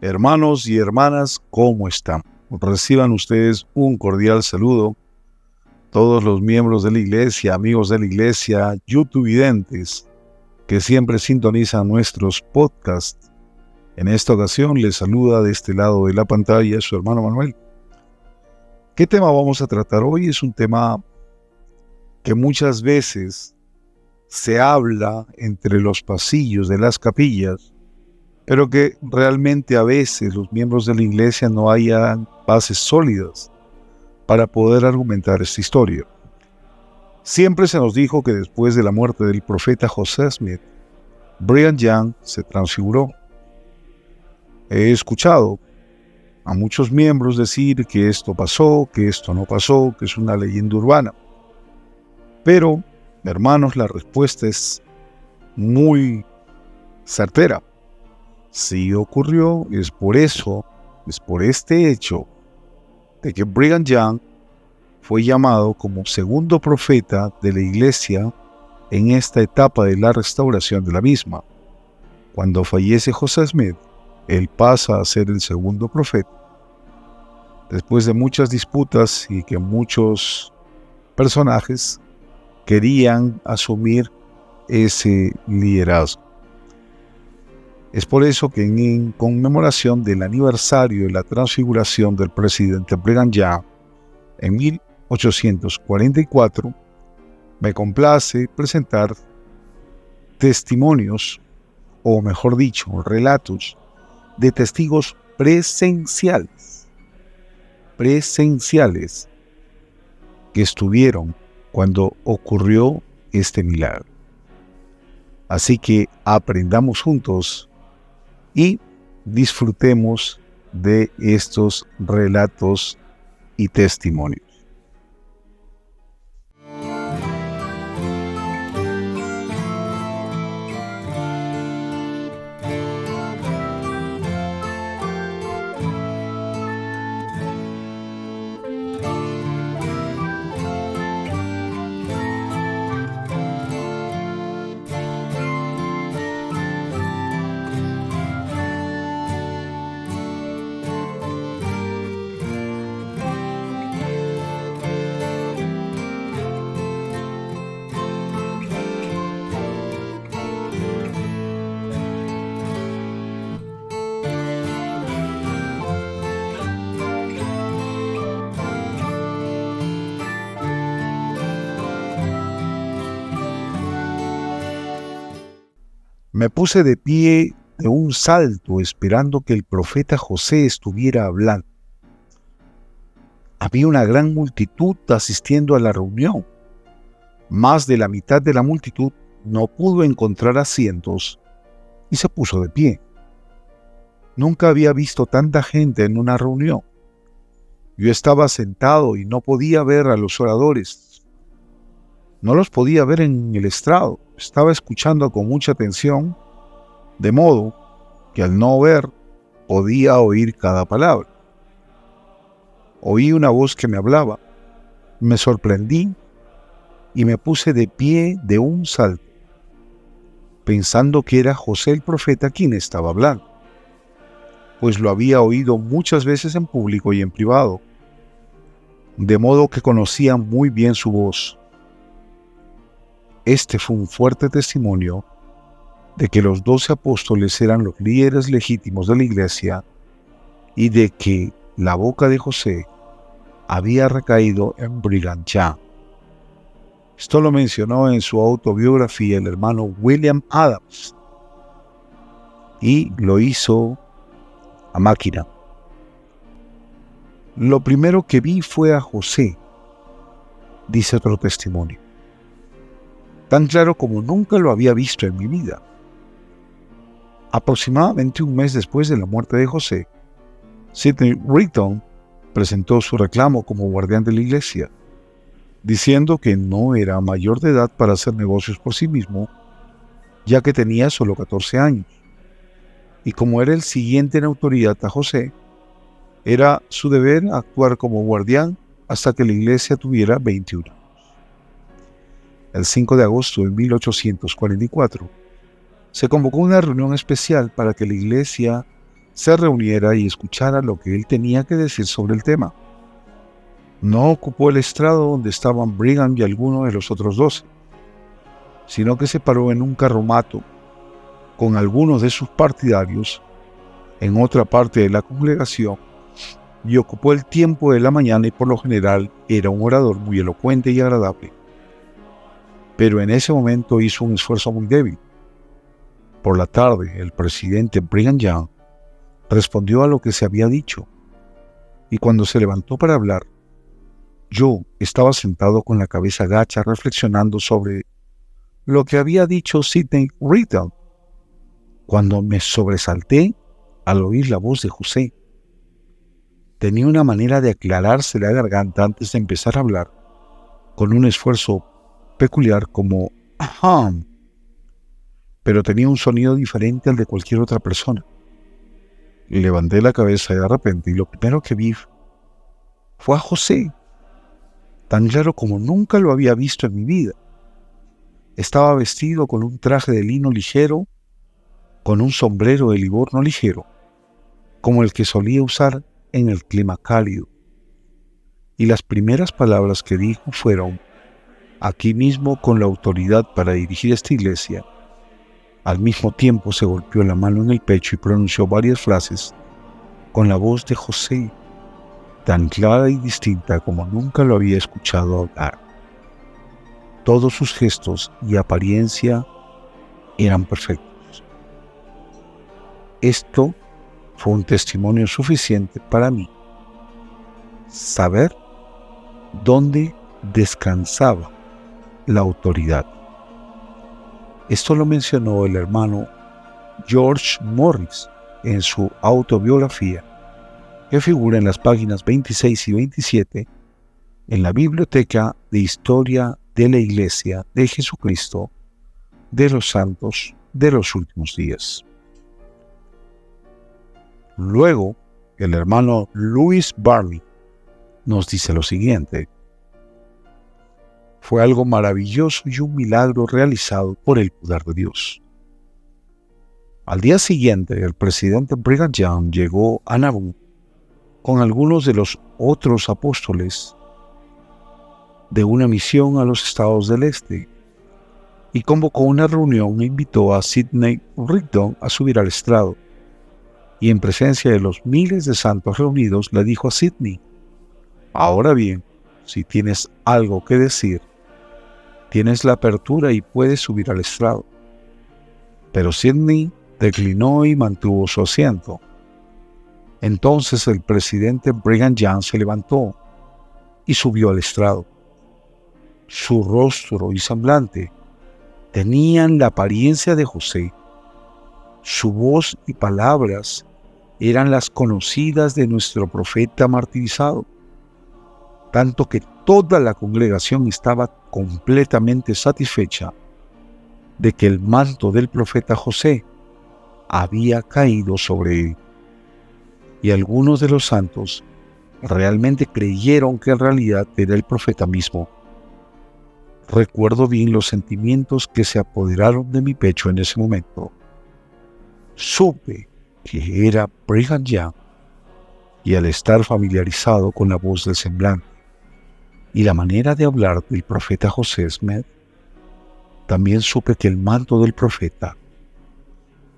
Hermanos y hermanas, ¿cómo están? Reciban ustedes un cordial saludo. Todos los miembros de la iglesia, amigos de la iglesia, youtuvidentes que siempre sintonizan nuestros podcasts. En esta ocasión les saluda de este lado de la pantalla su hermano Manuel. ¿Qué tema vamos a tratar hoy? Es un tema que muchas veces se habla entre los pasillos de las capillas, pero que realmente a veces los miembros de la iglesia no hayan bases sólidas para poder argumentar esta historia. Siempre se nos dijo que después de la muerte del profeta José Smith, Brigham Young se transfiguró. He escuchado a muchos miembros decir que esto pasó, que esto no pasó, que es una leyenda urbana. Pero, hermanos, la respuesta es muy certera. Si ocurrió, es por este hecho de que Brigham Young fue llamado como segundo profeta de la iglesia en esta etapa de la restauración de la misma. Cuando fallece José Smith, él pasa a ser el segundo profeta. Después de muchas disputas y que muchos personajes querían asumir ese liderazgo. Es por eso que en conmemoración del aniversario de la transfiguración del presidente Brigham Young en 1844, me complace presentar testimonios, o mejor dicho, relatos de testigos presenciales que estuvieron cuando ocurrió este milagro. Así que aprendamos juntos y disfrutemos de estos relatos y testimonios. Me puse de pie de un salto esperando que el profeta José estuviera hablando. Había una gran multitud asistiendo a la reunión. Más de la mitad de la multitud no pudo encontrar asientos y se puso de pie. Nunca había visto tanta gente en una reunión. Yo estaba sentado y no podía ver a los oradores. No los podía ver en el estrado. Estaba escuchando con mucha atención, de modo que al no ver, podía oír cada palabra. Oí una voz que me hablaba. Me sorprendí y me puse de pie de un salto, pensando que era José el profeta quien estaba hablando, pues lo había oído muchas veces en público y en privado, de modo que conocía muy bien su voz. Este fue un fuerte testimonio de que los 12 apóstoles eran los líderes legítimos de la iglesia y de que la boca de José había recaído en Brigham Young. Esto lo mencionó en su autobiografía el hermano William Adams y lo hizo a máquina. Lo primero que vi fue a José, dice otro testimonio, tan claro como nunca lo había visto en mi vida. Aproximadamente un mes después de la muerte de José, Sidney Rigdon presentó su reclamo como guardián de la iglesia, diciendo que no era mayor de edad para hacer negocios por sí mismo, ya que tenía solo 14 años. Y como era el siguiente en autoridad a José, era su deber actuar como guardián hasta que la iglesia tuviera 21 años. El 5 de agosto de 1844, se convocó una reunión especial para que la iglesia se reuniera y escuchara lo que él tenía que decir sobre el tema. No ocupó el estrado donde estaban Brigham y algunos de los otros 12, sino que se paró en un carromato con algunos de sus partidarios en otra parte de la congregación y ocupó el tiempo de la mañana, y por lo general era un orador muy elocuente y agradable. Pero en ese momento hizo un esfuerzo muy débil. Por la tarde, el presidente Brigham Young respondió a lo que se había dicho, y cuando se levantó para hablar, yo estaba sentado con la cabeza gacha reflexionando sobre lo que había dicho Sidney Rigdon, cuando me sobresalté al oír la voz de José. Tenía una manera de aclararse la garganta antes de empezar a hablar, con un esfuerzo peculiar como «ahem», pero tenía un sonido diferente al de cualquier otra persona. Levanté la cabeza de repente y lo primero que vi fue a José, tan claro como nunca lo había visto en mi vida. Estaba vestido con un traje de lino ligero, con un sombrero de Livorno ligero, como el que solía usar en el clima cálido. Y las primeras palabras que dijo fueron: «Aquí mismo, con la autoridad para dirigir esta iglesia». Al mismo tiempo se golpeó la mano en el pecho y pronunció varias frases con la voz de José, tan clara y distinta como nunca lo había escuchado hablar. Todos sus gestos y apariencia eran perfectos. Esto fue un testimonio suficiente para mí. Saber dónde descansaba la autoridad. Esto lo mencionó el hermano George Morris en su autobiografía, que figura en las páginas 26 y 27 en la Biblioteca de Historia de la Iglesia de Jesucristo de los Santos de los Últimos Días. Luego, el hermano Louis Barney nos dice lo siguiente: fue algo maravilloso y un milagro realizado por el poder de Dios. Al día siguiente, el presidente Brigham Young llegó a Nauvoo con algunos de los otros apóstoles de una misión a los estados del este y convocó una reunión e invitó a Sidney Rigdon a subir al estrado. Y en presencia de los miles de santos reunidos le dijo a Sidney: «Ahora bien, si tienes algo que decir, tienes la apertura y puedes subir al estrado». Pero Sidney declinó y mantuvo su asiento. Entonces el presidente Brigham Young se levantó y subió al estrado. Su rostro y semblante tenían la apariencia de José. Su voz y palabras eran las conocidas de nuestro profeta martirizado, tanto que toda la congregación estaba completamente satisfecha de que el manto del profeta José había caído sobre él. Y algunos de los santos realmente creyeron que en realidad era el profeta mismo. Recuerdo bien los sentimientos que se apoderaron de mi pecho en ese momento. Supe que era Brigham Young, y al estar familiarizado con la voz del semblante y la manera de hablar del profeta José Smith, también supe que el manto del profeta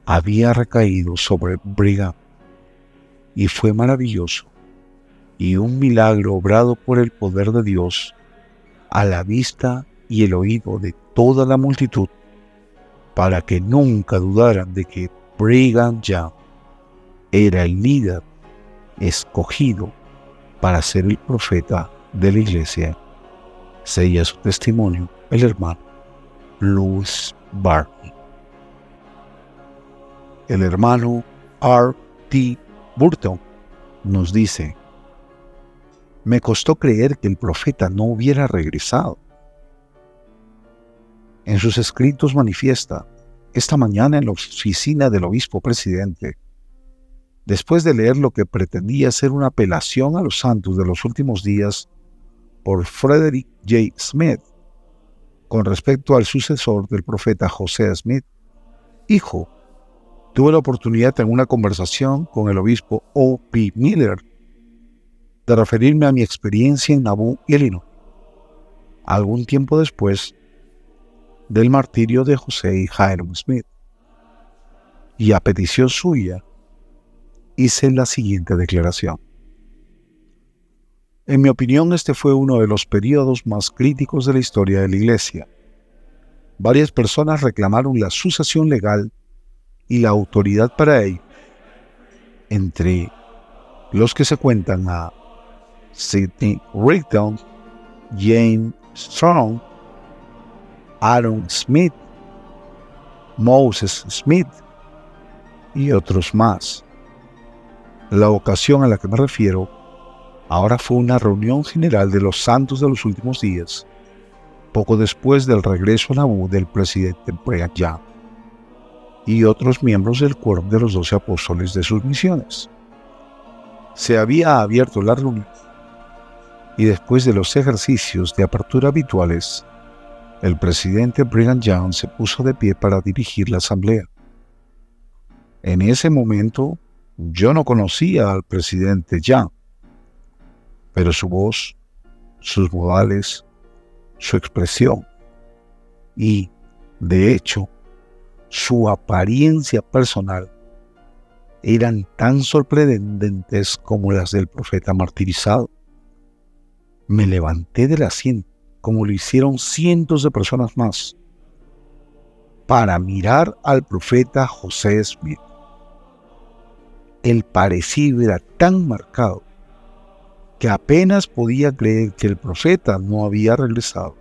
había recaído sobre Brigham, y fue maravilloso y un milagro obrado por el poder de Dios a la vista y el oído de toda la multitud, para que nunca dudaran de que Brigham Young era el líder escogido para ser el profeta de la iglesia. Sella su testimonio el hermano Louis Barney. El hermano R.T. Burton nos dice: me costó creer que el profeta no hubiera regresado. En sus escritos manifiesta: esta mañana en la oficina del obispo presidente, después de leer lo que pretendía ser una apelación a los santos de los últimos días por Frederick J. Smith con respecto al sucesor del profeta José Smith, hijo, Tuve la oportunidad en una conversación con el obispo O.P. Miller de referirme a mi experiencia en Nauvoo, Illinois, algún tiempo después del martirio de José y Hyrum Smith. Y a petición suya, hice la siguiente declaración. En mi opinión, este fue uno de los periodos más críticos de la historia de la Iglesia. Varias personas reclamaron la sucesión legal y la autoridad para ello, entre los que se cuentan a Sidney Rigdon, James Strong, Aaron Smith, Moses Smith y otros más. La ocasión a la que me refiero ahora fue una reunión general de los santos de los últimos días, poco después del regreso a Nauvoo del presidente Brigham Young y otros miembros del quórum de los 12 apóstoles de sus misiones. Se había abierto la reunión y después de los ejercicios de apertura habituales, el presidente Brigham Young se puso de pie para dirigir la asamblea. En ese momento, yo no conocía al presidente Young, pero su voz, sus modales, su expresión y, de hecho, su apariencia personal eran tan sorprendentes como las del profeta martirizado. Me levanté del asiento, como lo hicieron cientos de personas más, para mirar al profeta José Smith. El parecido era tan marcado que apenas podía creer que el profeta no había regresado.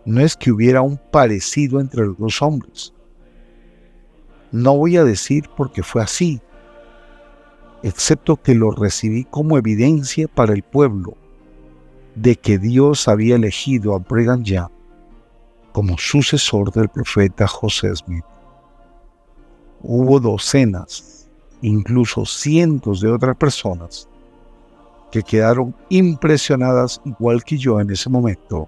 No es que hubiera un parecido entre los dos hombres. No voy a decir porque fue así, excepto que lo recibí como evidencia para el pueblo de que Dios había elegido a Brigham Young como sucesor del profeta José Smith. Hubo docenas, incluso cientos de otras personas que quedaron impresionadas igual que yo en ese momento,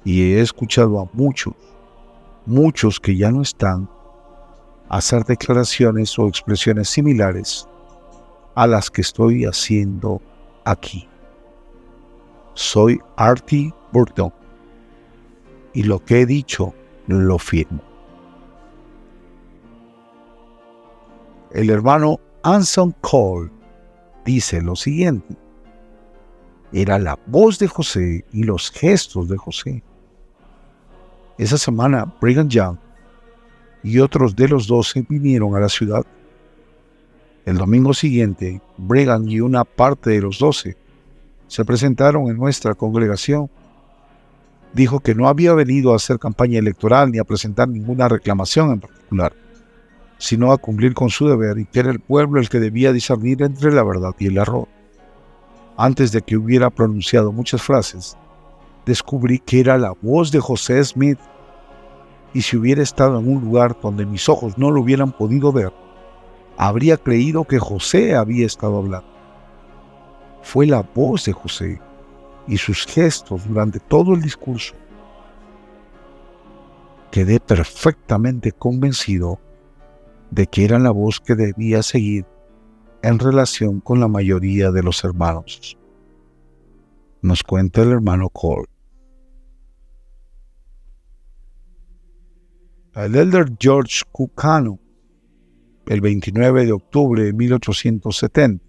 y he escuchado a muchos que ya no están, hacer declaraciones o expresiones similares a las que estoy haciendo aquí. Soy R.T. Burton y lo que he dicho lo firmo. El hermano Anson Cole dice lo siguiente: era la voz de José y los gestos de José. Esa semana Brigham Young y otros de los 12 vinieron a la ciudad. El domingo siguiente, Brigham y una parte de los 12 se presentaron en nuestra congregación. Dijo que no había venido a hacer campaña electoral ni a presentar ninguna reclamación en particular, sino a cumplir con su deber, y que era el pueblo el que debía discernir entre la verdad y el error. Antes de que hubiera pronunciado muchas frases, descubrí que era la voz de José Smith, y si hubiera estado en un lugar donde mis ojos no lo hubieran podido ver, habría creído que José había estado hablando. Fue la voz de José y sus gestos durante todo el discurso. Quedé perfectamente convencido de que era la voz que debía seguir en relación con la mayoría de los hermanos. Nos cuenta el hermano Cole. El elder George Cucano, el 29 de octubre de 1870,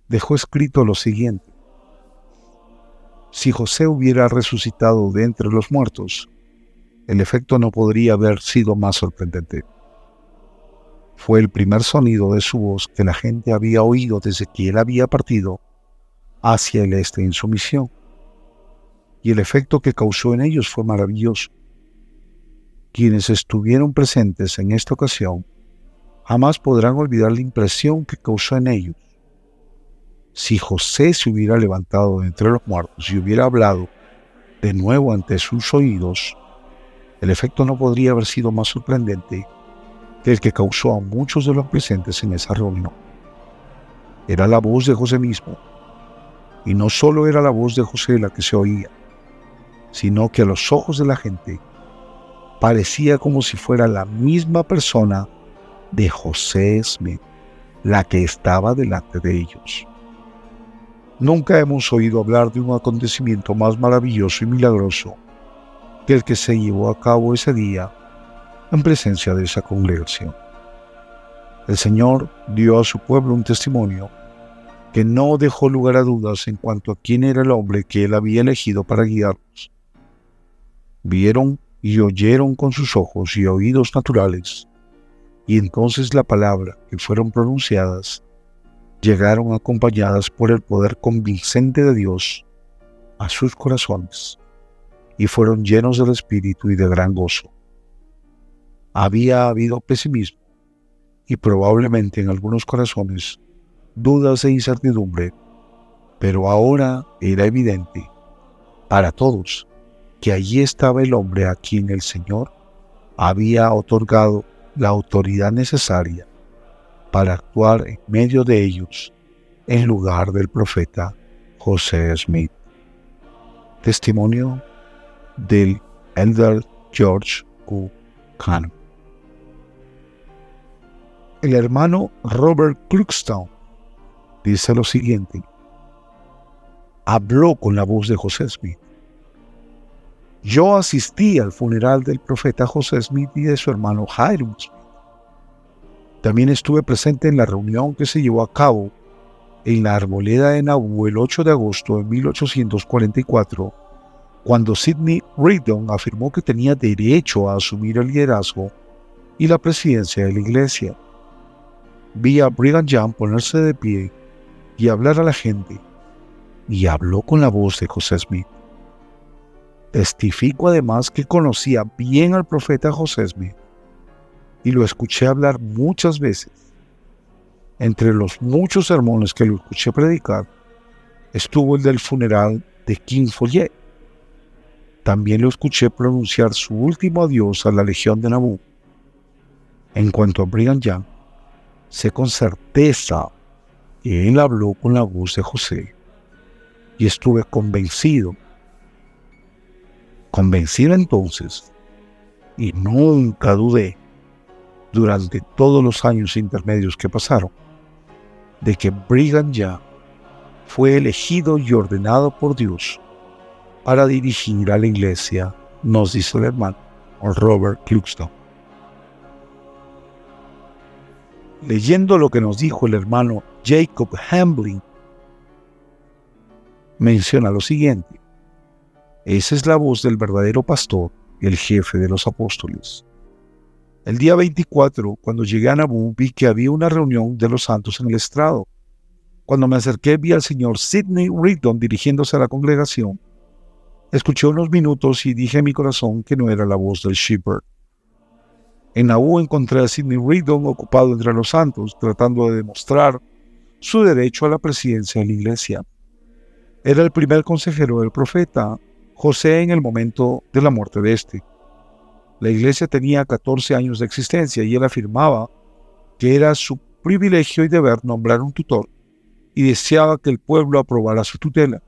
dejó escrito lo siguiente: si José hubiera resucitado de entre los muertos, el efecto no podría haber sido más sorprendente. Fue el primer sonido de su voz que la gente había oído desde que él había partido hacia el este en su misión, y el efecto que causó en ellos fue maravilloso. Quienes estuvieron presentes en esta ocasión jamás podrán olvidar la impresión que causó en ellos. Si José se hubiera levantado de entre los muertos y hubiera hablado de nuevo ante sus oídos, el efecto no podría haber sido más sorprendente que el que causó a muchos de los presentes en esa reunión. Era la voz de José mismo, y no solo era la voz de José la que se oía, sino que a los ojos de la gente parecía como si fuera la misma persona de José Smith, la que estaba delante de ellos. Nunca hemos oído hablar de un acontecimiento más maravilloso y milagroso que el que se llevó a cabo ese día en presencia de esa congregación. El Señor dio a su pueblo un testimonio que no dejó lugar a dudas en cuanto a quién era el hombre que Él había elegido para guiarlos. Vieron y oyeron con sus ojos y oídos naturales, y entonces la palabra que fueron pronunciadas llegaron acompañadas por el poder convincente de Dios a sus corazones, y fueron llenos del Espíritu y de gran gozo. Había habido pesimismo y probablemente en algunos corazones dudas e incertidumbre, pero ahora era evidente para todos que allí estaba el hombre a quien el Señor había otorgado la autoridad necesaria para actuar en medio de ellos en lugar del profeta José Smith. Testimonio del Elder George Q. Kahn. El hermano Robert Cluxton dice lo siguiente: habló con la voz de José Smith. Yo asistí al funeral del profeta José Smith y de su hermano Hiram Smith. También estuve presente en la reunión que se llevó a cabo en la arboleda de Nauvoo el 8 de agosto de 1844, cuando Sidney Rigdon afirmó que tenía derecho a asumir el liderazgo y la presidencia de la iglesia. Vi a Brigham Young ponerse de pie y hablar a la gente, y habló con la voz de José Smith. Testifico además que conocía bien al profeta José Smith, y lo escuché hablar muchas veces. Entre los muchos sermones que lo escuché predicar, estuvo el del funeral de King Follett. También lo escuché pronunciar su último adiós a la Legión de Nauvoo. En cuanto a Brigham Young, sé con certeza que él habló con la voz de José, y estuve convencido entonces, y nunca dudé durante todos los años intermedios que pasaron, de que Brigham Young fue elegido y ordenado por Dios para dirigir a la iglesia, nos dice el hermano Robert Cluxton. Leyendo lo que nos dijo el hermano Jacob Hamblin, menciona lo siguiente: esa es la voz del verdadero pastor, el jefe de los apóstoles. El día 24, cuando llegué a Nauvoo, vi que había una reunión de los santos en el estrado. Cuando me acerqué, vi al señor Sidney Rigdon dirigiéndose a la congregación. Escuché unos minutos y dije en mi corazón que no era la voz del shepherd. En Nauvoo encontré a Sidney Rigdon ocupado entre los santos, tratando de demostrar su derecho a la presidencia de la iglesia. Era el primer consejero del profeta José en el momento de la muerte de este. La iglesia tenía 14 años de existencia y él afirmaba que era su privilegio y deber nombrar un tutor y deseaba que el pueblo aprobara su tutela.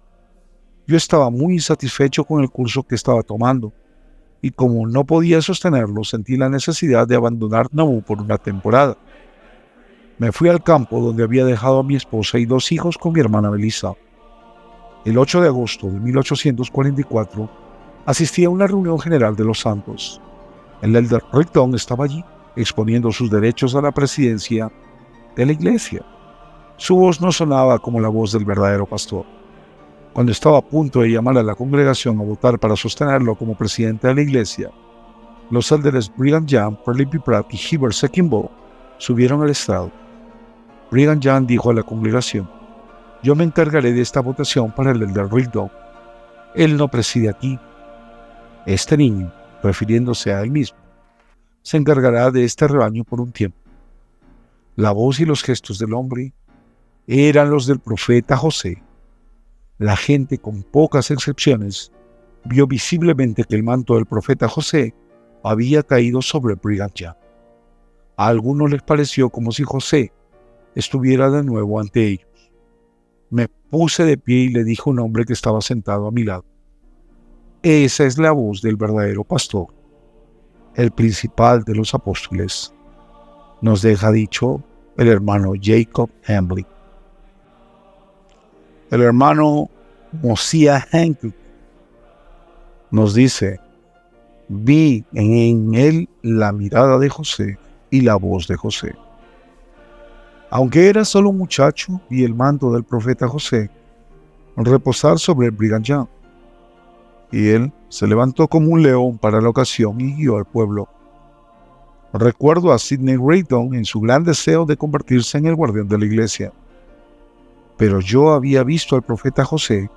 Yo estaba muy insatisfecho con el curso que estaba tomando y como no podía sostenerlo, sentí la necesidad de abandonar Nauvoo por una temporada. Me fui al campo donde había dejado a mi esposa y 2 hijos con mi hermana Melissa. El 8 de agosto de 1844 asistí a una reunión general de los santos. El elder Rigdon estaba allí, exponiendo sus derechos a la presidencia de la iglesia. Su voz no sonaba como la voz del verdadero pastor. Cuando estaba a punto de llamar a la congregación a votar para sostenerlo como presidente de la iglesia, los elders Brigham Young, Perley B. Pratt y Heber C. Kimball subieron al estrado. Brigham Young dijo a la congregación: yo me encargaré de esta votación para el elder Rigdon. Él no preside aquí. Este niño, refiriéndose a él mismo, se encargará de este rebaño por un tiempo. La voz y los gestos del hombre eran los del profeta José. La gente, con pocas excepciones, vio visiblemente que el manto del profeta José había caído sobre Brigham Young. A algunos les pareció como si José estuviera de nuevo ante ellos. Me puse de pie y le dije a un hombre que estaba sentado a mi lado: esa es la voz del verdadero pastor. el principal de los apóstoles, nos deja dicho el hermano Jacob Hamblin. El hermano Mosiah Hancock nos dice: vi en él la mirada de José y la voz de José. Aunque era solo un muchacho, vi el manto del profeta José reposar sobre Brigham Young, y él se levantó como un león para la ocasión y guió al pueblo. Recuerdo a Sidney Rigdon en su gran deseo de convertirse en el guardián de la iglesia, pero yo había visto al profeta José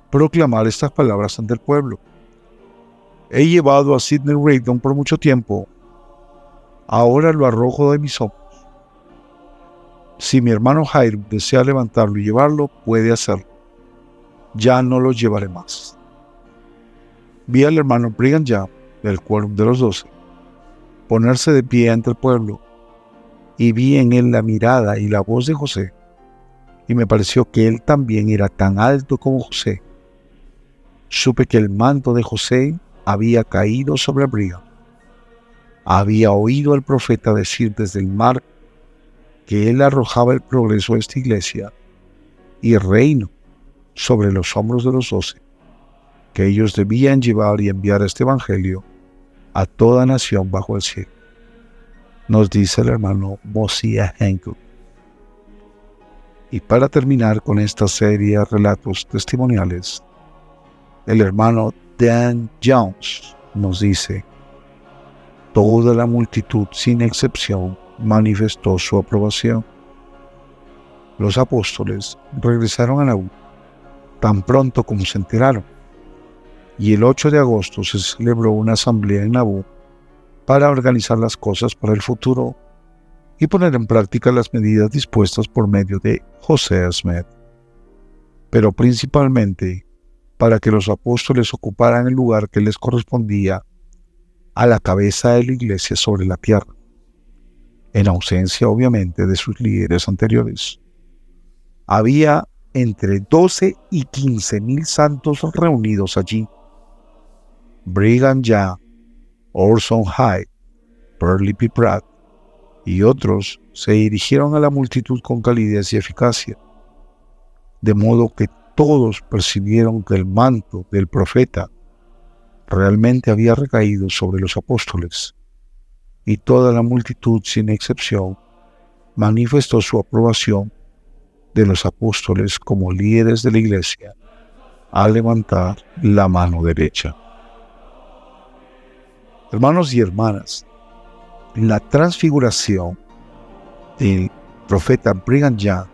proclamar estas palabras ante el pueblo. He llevado a Sidney Rigdon por mucho tiempo, ahora lo arrojo de mis hombros. Si mi hermano Hiram desea levantarlo y llevarlo, puede hacerlo. Ya no lo llevaré más. Vi al hermano Brigham Young, del quórum de los 12, ponerse de pie ante el pueblo, y vi en él la mirada y la voz de José, y me pareció que él también era tan alto como José. Supe que el manto de José había caído sobre Brigham. Había oído al profeta decir desde el mar que él arrojaba el progreso de esta iglesia y reino sobre los hombros de los 12, que ellos debían llevar y enviar este evangelio a toda nación bajo el cielo. Nos dice el hermano Mosiah Hancock. Y para terminar con esta serie de relatos testimoniales, el hermano Dan Jones nos dice: toda la multitud sin excepción manifestó su aprobación. Los apóstoles regresaron a Nauvoo tan pronto como se enteraron, y el 8 de agosto se celebró una asamblea en Nauvoo para organizar las cosas para el futuro y poner en práctica las medidas dispuestas por medio de José Smith, pero principalmente para que los apóstoles ocuparan el lugar que les correspondía a la cabeza de la iglesia sobre la tierra, en ausencia obviamente de sus líderes anteriores. Había entre 12 y 15,000 santos reunidos allí. Brigham Young, Orson Hyde, Perley P. Pratt y otros se dirigieron a la multitud con calidez y eficacia, de modo que todos percibieron que el manto del profeta realmente había recaído sobre los apóstoles, y toda la multitud, sin excepción, manifestó su aprobación de los apóstoles como líderes de la iglesia al levantar la mano derecha. Hermanos y hermanas, la transfiguración del profeta Brigham Young,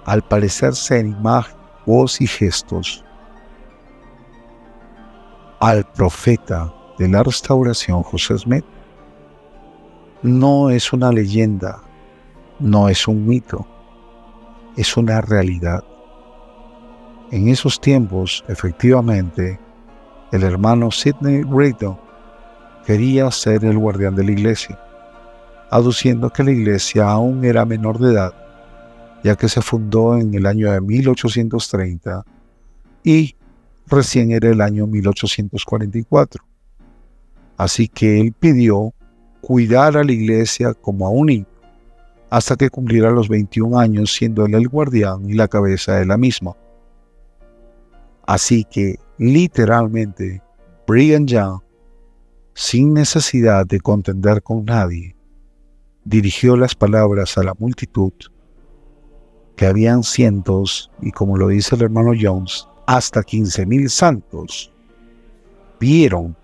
al parecerse en imagen, voz y gestos al profeta de la restauración José Smith, no es una leyenda, no es un mito, es una realidad. En esos tiempos, efectivamente, el hermano Sidney Rigdon quería ser el guardián de la iglesia, aduciendo que la iglesia aún era menor de edad, ya que se fundó en el año de 1830 y recién era el año 1844. Así que él pidió cuidar a la iglesia como a un niño hasta que cumpliera los 21 años, siendo él el guardián y la cabeza de la misma. Así que, literalmente, Brigham Young, sin necesidad de contender con nadie, dirigió las palabras a la multitud, que habían cientos, y como lo dice el hermano Jones, hasta 15,000 santos, vieron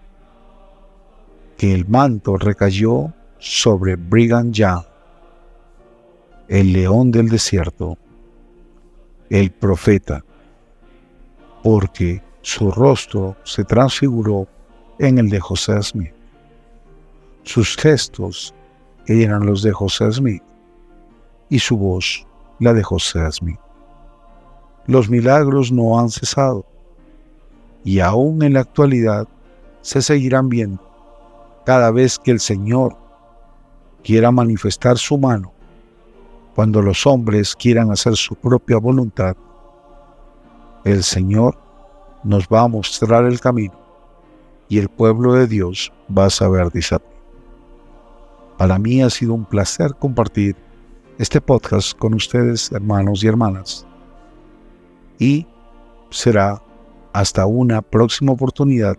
que el manto recayó sobre Brigham Young, el león del desierto, el profeta, porque su rostro se transfiguró en el de José Smith. Sus gestos eran los de José Smith y su voz la de José Smith. Los milagros no han cesado y aún en la actualidad se seguirán viendo cada vez que el Señor quiera manifestar su mano. Cuando los hombres quieran hacer su propia voluntad, el Señor nos va a mostrar el camino y el pueblo de Dios va a saber discernir. Para mí ha sido un placer compartir este podcast con ustedes, hermanos y hermanas. Y será hasta una próxima oportunidad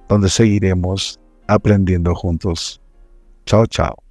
donde seguiremos aprendiendo juntos. Chao, chao.